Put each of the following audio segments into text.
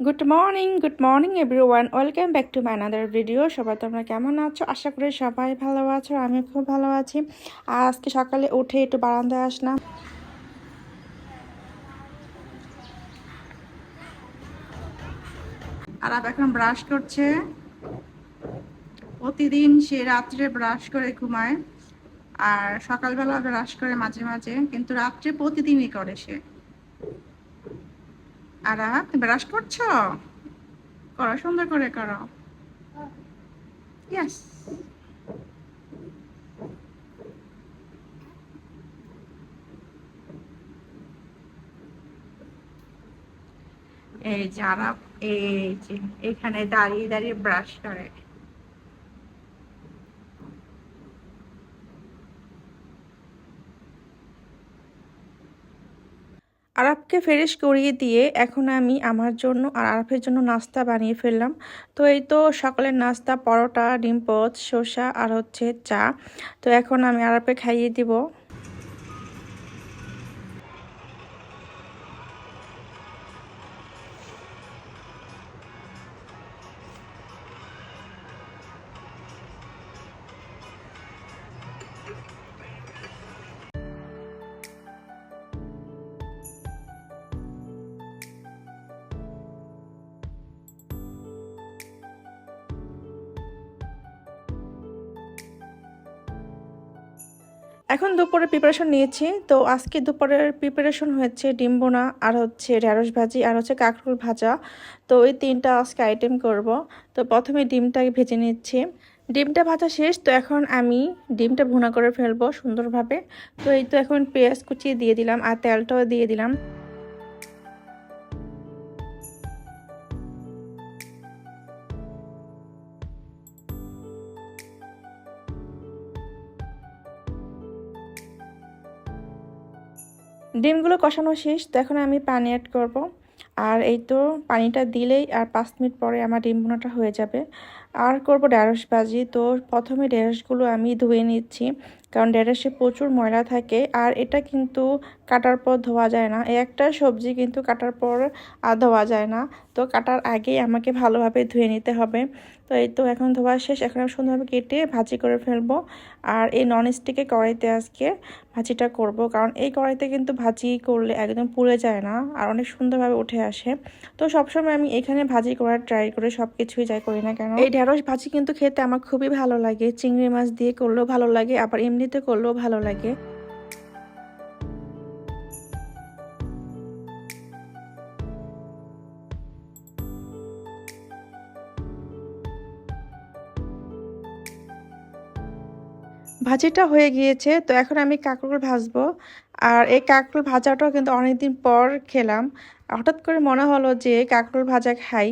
Good morning everyone, welcome back to my another video. সবাই তোমরা কেমন আছো? আশা করি সবাই ভালো আছো, আমি খুব ভালো আছি। আর আজকে সকালে উঠে একটু বারান্দায় আসলাম। আর এখন ব্রাশ করছে। প্রতিদিন সে রাত্রে ব্রাশ করে ঘুমায়, আর সকালবেলা ব্রাশ করে মাঝে মাঝে, কিন্তু রাত্রে প্রতিদিনই করে সে। আর ব্রাশ করছো? করো, সুন্দর করে করো। ইয়েস। এই যারা এই যে এখানে দাঁড়িয়ে দাঁড়িয়ে ব্রাশ করে। আরাফকে ফ্রেশ করিয়ে দিয়ে এখন আমি আমার জন্য আর আরাফের জন্য নাস্তা বানিয়ে ফেললাম। তো এই তো সকালের নাস্তা, পরোটা, ডিম পোচ, শসা আর হচ্ছে চা। তো এখন আমি আরাফকে খাইয়ে দিব। এখন দুপুরে প্রিপারেশন নিয়েছি। তো আজকে দুপুরের প্রিপারেশন হচ্ছে ডিম বোনা আর হচ্ছে ঢেঁড়স ভাজি আর হচ্ছে কাঁকরোল ভাজা। তো এই তিনটা আজকে আইটেম করব। তো প্রথমে ডিমটাকে ভেজে নিচ্ছি। ডিমটা ভাজা শেষ, তো এখন আমি ডিমটা ভুনা করে ফেলবো সুন্দরভাবে। তো এই তো এখন পেঁয়াজ কুচিয়ে দিয়ে দিলাম আর তেলটাও দিয়ে দিলাম। ডিমগুলো কষানো শেষ, তো এখন আমি পানি অ্যাড করব। আর এই তো পানিটা দিলেই আর 5 মিনিট পরে আমার ডিম ভুনাটা হয়ে যাবে। আর করব ঢেঁড়স ভাজি। তো প্রথমে ঢেঁড়সগুলো আমি ধুয়ে নিচ্ছি, কারণ ঢেঁড়সে প্রচুর ময়লা থাকে আর এটা কিন্তু কাটার পর ধোয়া যায় না। এই একটা সবজি কিন্তু কাটার পর আর ধোয়া যায় না। তো কাটার আগেই আমাকে ভালোভাবে ধুয়ে নিতে হবে। তো এই তো এখন ধোয়া শেষ, এখন আমি সুন্দরভাবে কেটে ভাজি করে ফেলবো। আর এই ননস্টিকের কড়াইতে আজকে ভাজিটা করব, কারণ এই কড়াইতে কিন্তু ভাজি করলে একদম পুড়ে যায় না আর অনেক সুন্দরভাবে উঠে আসে। তো সবসময় আমি এখানে ভাজি করার ট্রাই করে সব কিছুই যাই করি না কেন। এই ঢেঁড়স ভাজি কিন্তু খেতে আমার খুবই ভালো লাগে। চিংড়ি মাছ দিয়ে করলেও ভালো লাগে, আবার এমনিতে করলেও ভালো লাগে। ভাজিটা হয়ে গিয়েছে, তো এখন আমি কাঁকরোল ভাজবো। আর এই কাঁকরোল ভাজাটাও কিন্তু অনেকদিন পর খেলাম। হঠাৎ করে মনে হলো যে কাঁকরোল ভাজা খাই।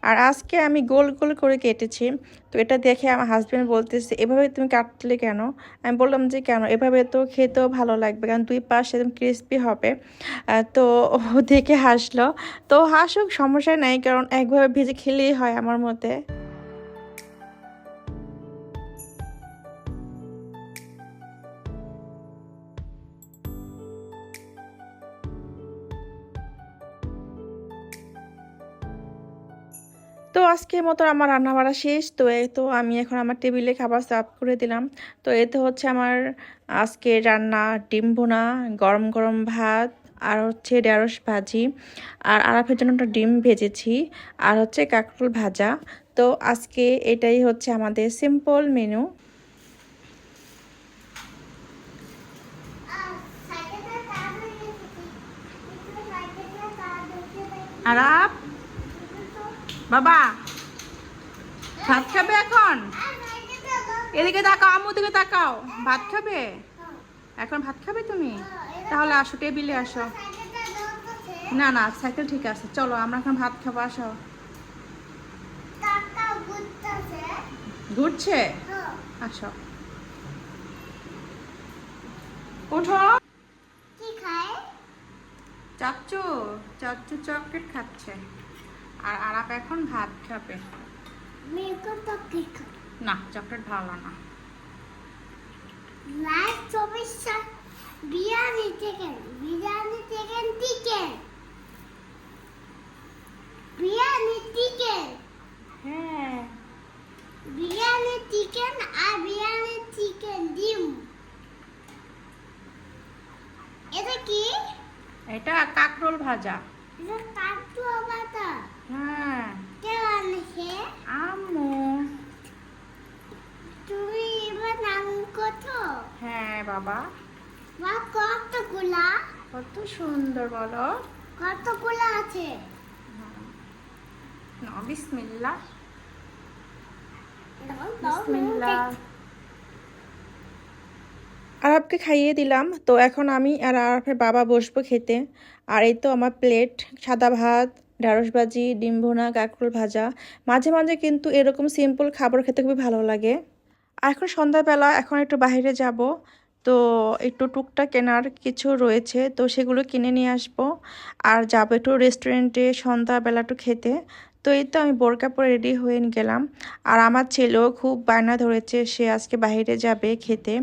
আর আজকে আমি গোল গোল করে কেটেছি। তো এটা দেখে আমার হাজব্যান্ড বলতেছে, এভাবে তুমি কাটলে কেন? আমি বললাম যে কেন, এভাবে তো খেতেও ভালো লাগবে, কারণ দুই পাশ একদম ক্রিস্পি হবে। তো ও দেখে হাসলো। তো হাসুক, সমস্যা নাই, কারণ একভাবে ভেজে খেলেই হয় আমার মতে। তো আজকের মতো আমার রান্না বাড়া শেষ। তো এই তো আমি এখন আমার টেবিলে খাবার সার্ভ করে দিলাম। তো এতে হচ্ছে আমার আজকে রান্না ডিম ভুনা, গরম গরম ভাত আর হচ্ছে ঢেঁড়স ভাজি, আর আরাফের জন্য একটা ডিম ভেজেছি আর হচ্ছে কাঁকরোল ভাজা। তো আজকে এটাই হচ্ছে আমাদের সিম্পল মেনু। আরাফ, বাবা ভাত খাবে এখন? এদিকে তাকাও, আম্মু দিকে তাকাও। ভাত খাবে এখন? ভাত খাবে তুমি? তাহলে আসো, টেবিলে আসো। না না, সাইকেল ঠিক আছে, চলো আমরা এখন ভাত খাবো, আসো। ঘুরছে? আসো, ওঠো। চাচ্চু, চাচ্চু চকলেট খাচ্ছে আর আরাপ এখন ভাত খাবে। না, চকলেট ভালো না। Biryani chicken, biryani chicken chicken, biryani ভাজা। হ্যাঁ আম্মু। তুমি এবার নাম কত? হ্যাঁ বাবা। মা কতগুলা? কত সুন্দর বলো। কতগুলা আছে? না বিসমিল্লাহ। বিসমিল্লাহ। আরবকে খাইয়ে দিলাম, তো এখন আমি আর আরবের বাবা বসবো খেতে। আর এই তো আমার প্লেট, সাদা ভাত, ঢেঁড়স ভাজি, ডিম ভুনা, কাঁকরোল ভাজা। মাঝে মাঝে কিন্তু এরকম সিম্পল খাবার খেতে খুবই ভালো লাগে। আর এখন সন্ধ্যাবেলা, এখন একটু বাইরে যাব, তো একটু টুকটাক কেনার কিছু রয়েছে, তো সেগুলো কিনে নিয়ে আসবো। আর যাবো একটু রেস্টুরেন্টে সন্ধ্যাবেলা একটু খেতে। তো এই তো আমি বোরকা পরে রেডি হয়ে গেলাম। আর আমার ছেলেও খুব বায়না ধরেছে, সে আজকে বাইরে যাবে খেতে।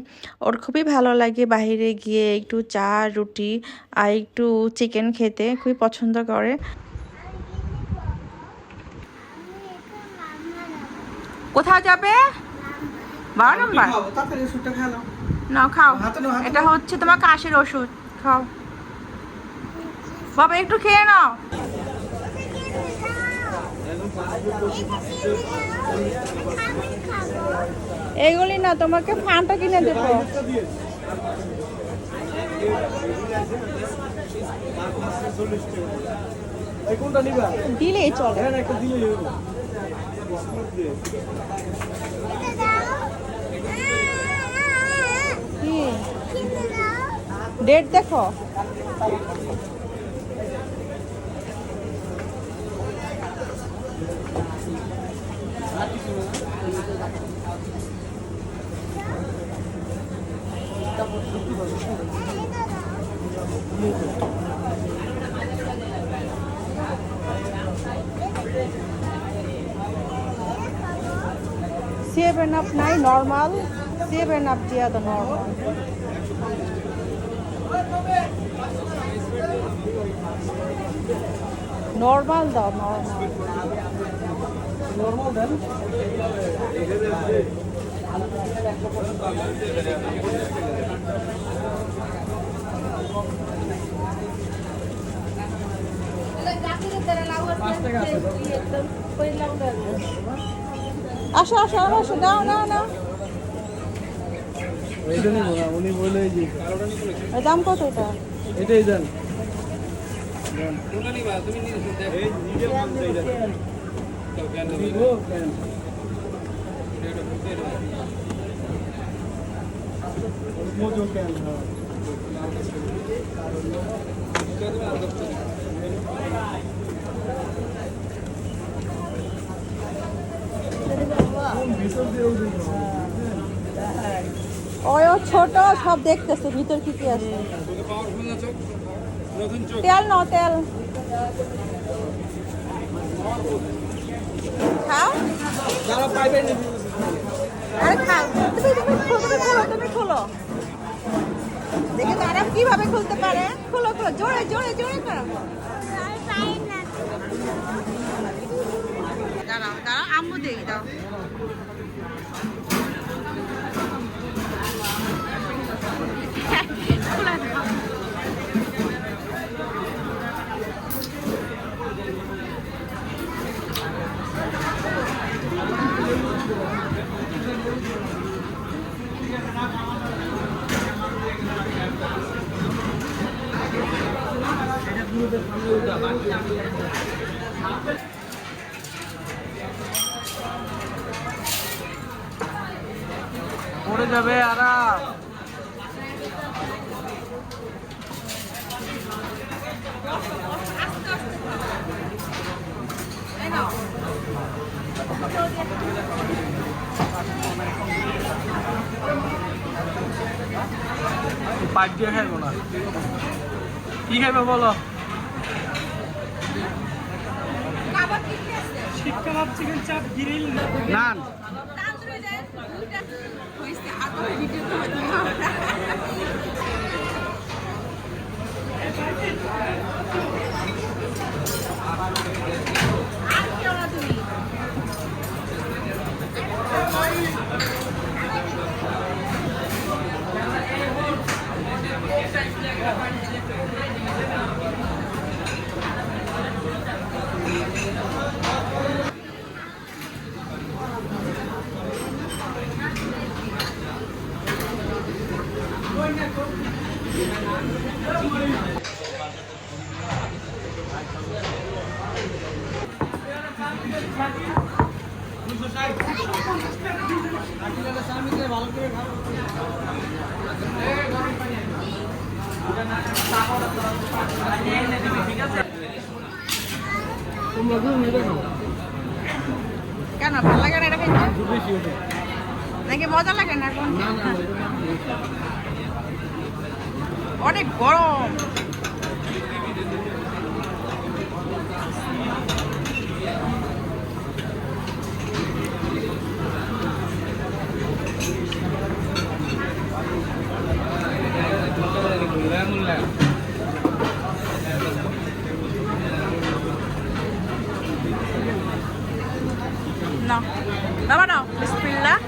ওর খুবই ভালো লাগে বাইরে গিয়ে একটু চা রুটি আর একটু চিকেন খেতে, খুবই পছন্দ করে। কোথাও যাবে? 12 নম্বর নাও, খাও। এটা হচ্ছে তোমার কাশির ওষুধ, খাও বাবা, একটু খেয়ে নাও। এইগুলি না, তোমাকে ফানটা কিনে দেবো। দিলেই চলে। কি ডেট দেখো। Seven up নাই, নর্মাল 7 up দিয়া তো নর্মাল। নর্মাল দাও, নর্মাল। নর্মাল দেন। আসো আসো আসো, নাও নাও নাও। এইটা নিবো না, উনি বলে যে এর দাম কত এটা? এটাই দেন। ওই ছোট সব দেখতেছে ভিতর কি কি আছে। তেল নাও, তেল খাও। আরে খাও, তুমি খোলো। দেখে তো আরাম কিভাবে খুলতে পারে। খোলো খোলো, জোরে জোরে জোরে করো। দাঁড়াও দাঁড়াও, আম্মু দিয়ে দাও। পড়ে যাবে আরা। পাইপ দিয়ে খাইবো না, কি খাইবে বলো? কাবাব, চিকেন চাপ, গ্রিল, নান। কেন ভালো লাগে না এটা খাইতে নাকি মজা লাগে না এখন অনেক গরম No. Vamos, no. Bismillah.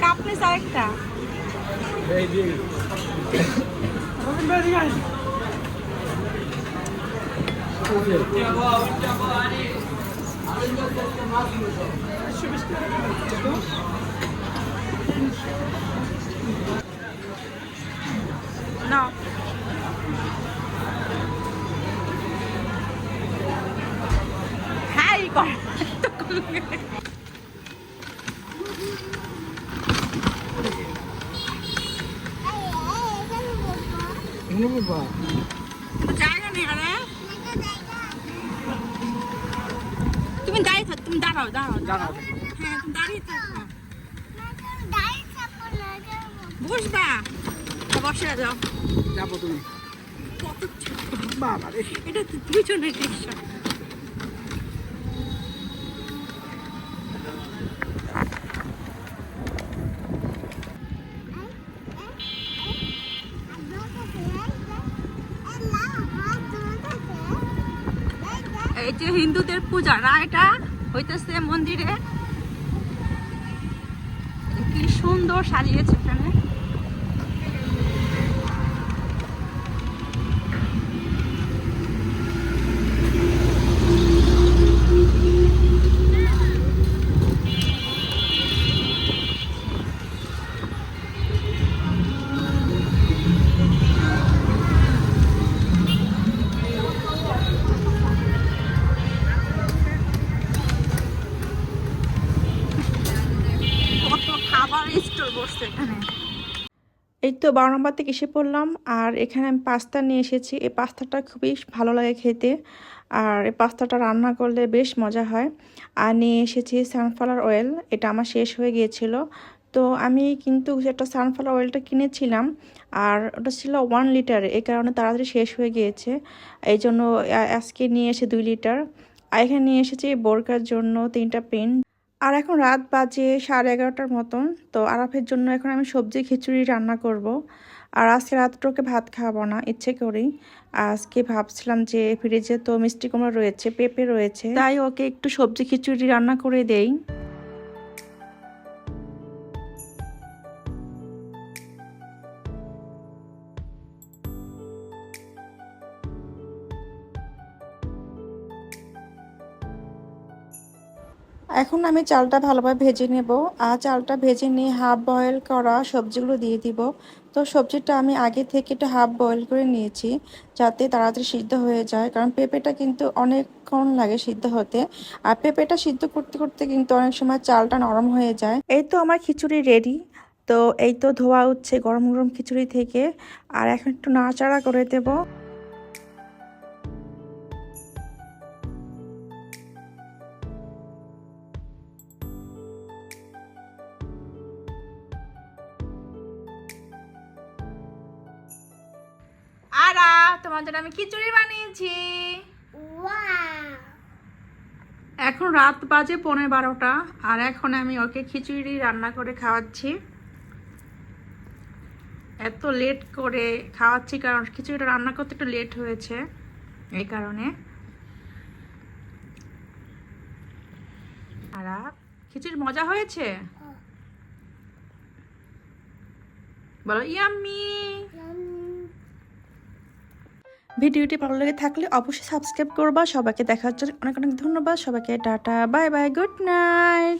Kapne sarekta. No. Hai con. জায়গা নেই আরে তুমি দাঁড়িয়ে থাক তুমি দাঁড়াও হ্যাঁ তুমি দাঁড়িয়ে থাকো বসবা বসে যাও যাবো তুমি কত বাবা এটা তো দুজনের রিক্সা এই যে হিন্দুদের পূজা না এটা হইতেছে মন্দিরে কি সুন্দর সাজিয়েছে এখানে এই তো 12 নম্বর থেকে এসে পড়লাম আর এখানে আমি পাস্তা নিয়ে এসেছি এই পাস্তাটা খুবই ভালো লাগে খেতে আর এই পাস্তাটা রান্না করলে বেশ মজা হয় আর নিয়ে এসেছি সানফ্লাওয়ার অয়েল এটা আমার শেষ হয়ে গিয়েছিল তো আমি কিন্তু একটা সানফ্লাওয়ার অয়েলটা কিনেছিলাম আর ওটা ছিল 1 লিটার এই কারণে তাড়াতাড়ি শেষ হয়ে গিয়েছে এই জন্য আজকে নিয়ে এসে 2 লিটার আর এখানে নিয়ে এসেছি বোরকার জন্য 3টা পেন আর এখন রাত বাজে 11:30টার মতন তো আরাফের জন্য এখন আমি সবজি খিচুড়ি রান্না করব আর আজকে রাতটুকে ভাত খাবো না ইচ্ছে করেই আজকে ভাবছিলাম যে ফ্রিজে তো মিষ্টি কুমড়া রয়েছে পেঁপে রয়েছে তাই ওকে একটু সবজি খিচুড়ি রান্না করে দেই এখন আমি চালটা ভালোভাবে ভেজে নেব আর চালটা ভেজে নিয়ে হাফ বয়েল করা সবজিগুলো দিয়ে দিব তো সবজিটা আমি আগে থেকে একটু হাফ বয়েল করে নিয়েছি যাতে তাড়াতাড়ি সিদ্ধ হয়ে যায় কারণ পেঁপেটা কিন্তু অনেকক্ষণ লাগে সিদ্ধ হতে আর পেঁপেটা সিদ্ধ করতে করতে কিন্তু অনেক সময় চালটা নরম হয়ে যায় এই তো আমার খিচুড়ি রেডি তো এই তো ধোয়া উঠছে গরম গরম খিচুড়ি থেকে আর এখন একটু নাড়াচাড়া করে দেব তোমার জন্য আমি খিচুড়ি বানিয়েছি। ওয়াও এখন রাত বাজে 11:30 আর এখন আমি ওকে খিচুড়ি রান্না করে খাওয়াচ্ছি। এত লেট করে খাওয়াচ্ছি কারণ খিচুড়িটা রান্না করতে একটু লেট হয়েছে, এই কারণে। আর খিচুড়ি মজা হয়েছে, বলো ইয়াম্মি। ভিডিওটি ভালো লেগে থাকলে অবশ্যই সাবস্ক্রাইব করবা। সবাইকে দেখার জন্য অনেক অনেক ধন্যবাদ। সবাইকে tata, bye bye, good night.